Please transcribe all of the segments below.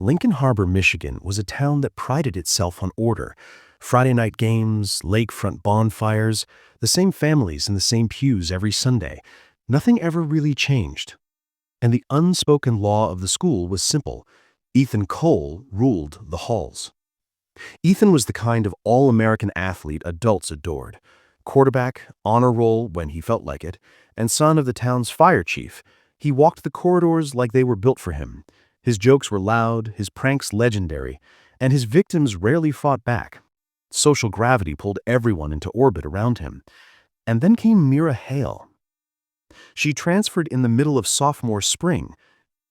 Lincoln Harbor, Michigan was a town that prided itself on order. Friday night games, lakefront bonfires, the same families in the same pews every Sunday. Nothing ever really changed. And the unspoken law of the school was simple. Ethan Cole ruled the halls. Ethan was the kind of all-American athlete adults adored. Quarterback, honor roll when he felt like it, and son of the town's fire chief, he walked the corridors like they were built for him. His jokes were loud, his pranks legendary, and his victims rarely fought back. Social gravity pulled everyone into orbit around him. And then came Mira Hale. She transferred in the middle of sophomore spring.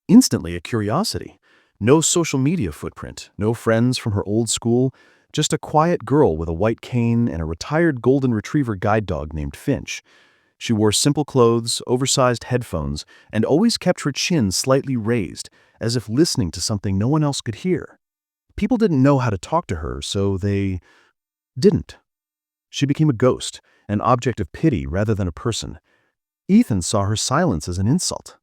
Instantly a curiosity. No social media footprint, no friends from her old school, just a quiet girl with a white cane and a retired golden retriever guide dog named Finch. She wore simple clothes, oversized headphones, and always kept her chin slightly raised, as if listening to something no one else could hear. People didn't know how to talk to her, so they didn't. She became a ghost, an object of pity rather than a person. Ethan saw her silence as an insult.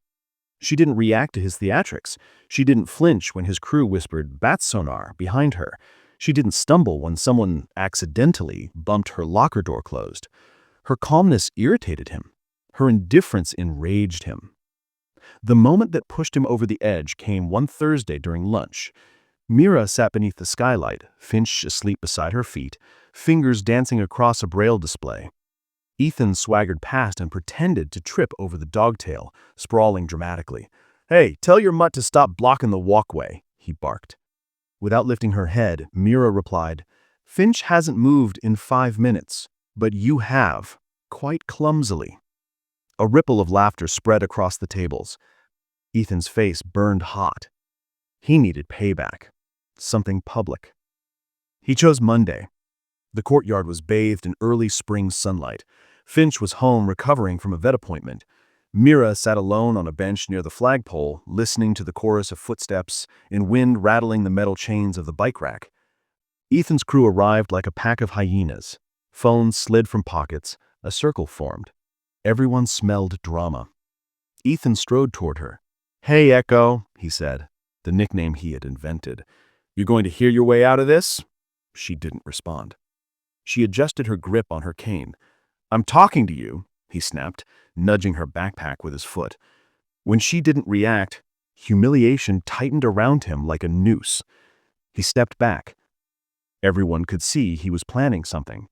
She didn't react to his theatrics. She didn't flinch when his crew whispered "bat sonar" behind her. She didn't stumble when someone accidentally bumped her locker door closed. Her calmness irritated him. Her indifference enraged him. The moment that pushed him over the edge came one Thursday during lunch. Mira sat beneath the skylight, Finch asleep beside her feet, fingers dancing across a braille display. Ethan swaggered past and pretended to trip over the dogtail, sprawling dramatically. "Hey, tell your mutt to stop blocking the walkway," he barked. Without lifting her head, Mira replied, "Finch hasn't moved in 5 minutes, but you have," quite clumsily. A ripple of laughter spread across the tables. Ethan's face burned hot. He needed payback, something public. He chose Monday. The courtyard was bathed in early spring sunlight. Finch was home recovering from a vet appointment. Mira sat alone on a bench near the flagpole, listening to the chorus of footsteps in wind rattling the metal chains of the bike rack. Ethan's crew arrived like a pack of hyenas. Phones slid from pockets. A circle formed. Everyone smelled drama. Ethan strode toward her. "Hey, Echo," he said, the nickname he had invented. "You going to hear your way out of this?" She didn't respond. She adjusted her grip on her cane. "I'm talking to you," he snapped, nudging her backpack with his foot. When she didn't react, humiliation tightened around him like a noose. He stepped back. Everyone could see he was planning something.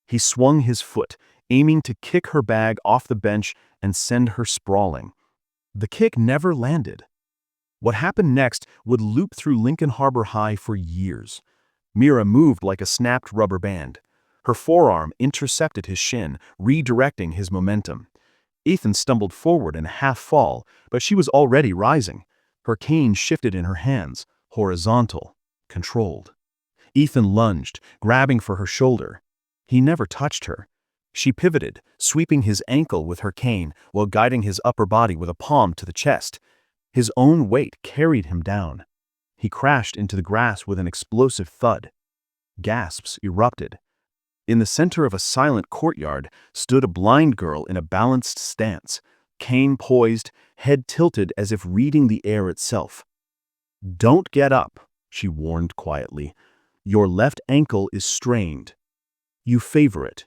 He swung his foot, aiming to kick her bag off the bench and send her sprawling. The kick never landed. What happened next would loop through Lincoln Harbor High for years. Mira moved like a snapped rubber band. Her forearm intercepted his shin, redirecting his momentum. Ethan stumbled forward in a half-fall, but she was already rising. Her cane shifted in her hands, horizontal, controlled. Ethan lunged, grabbing for her shoulder. He never touched her. She pivoted, sweeping his ankle with her cane while guiding his upper body with a palm to the chest. His own weight carried him down. He crashed into the grass with an explosive thud. Gasps erupted. In the center of a silent courtyard stood a blind girl in a balanced stance, cane poised, head tilted as if reading the air itself. "Don't get up," she warned quietly. "Your left ankle is strained. You favor it.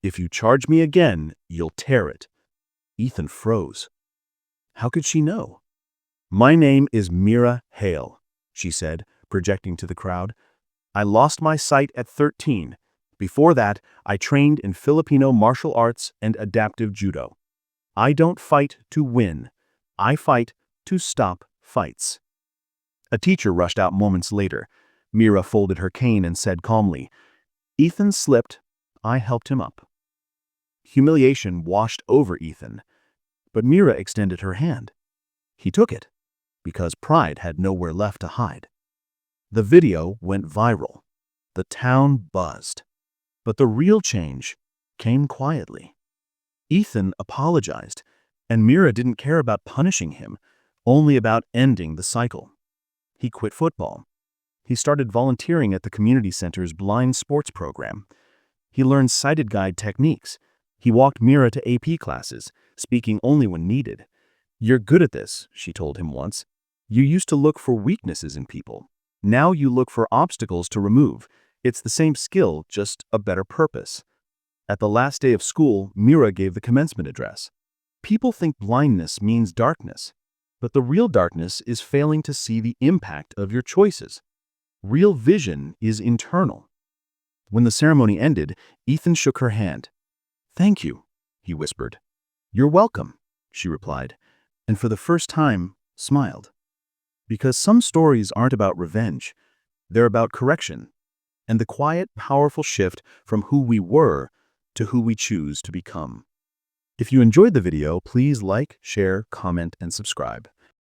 If you charge me again, you'll tear it." Ethan froze. How could she know? "My name is Mira Hale," she said, projecting to the crowd. "I lost my sight at 13. Before that, I trained in Filipino martial arts and adaptive judo. I don't fight to win. I fight to stop fights." A teacher rushed out moments later. Mira folded her cane and said calmly, "Ethan slipped. I helped him up." Humiliation washed over Ethan, but Mira extended her hand. He took it, because pride had nowhere left to hide. The video went viral. The town buzzed. But the real change came quietly. Ethan apologized, and Mira didn't care about punishing him, only about ending the cycle. He quit football. He started volunteering at the community center's blind sports program. He learned sighted guide techniques. He walked Mira to AP classes, speaking only when needed. "You're good at this," she told him once. You used to look for weaknesses in people. Now you look for obstacles to remove. It's the same skill, just a better purpose. At the last day of school, Mira gave the commencement address. People think blindness means darkness, but the real darkness is failing to see the impact of your choices. Real vision is internal. When the ceremony ended, Ethan shook her hand. "Thank you," he whispered. "You're welcome," she replied, and for the first time, smiled. Because some stories aren't about revenge, they're about correction, and the quiet, powerful shift from who we were to who we choose to become. If you enjoyed the video, please like, share, comment, and subscribe.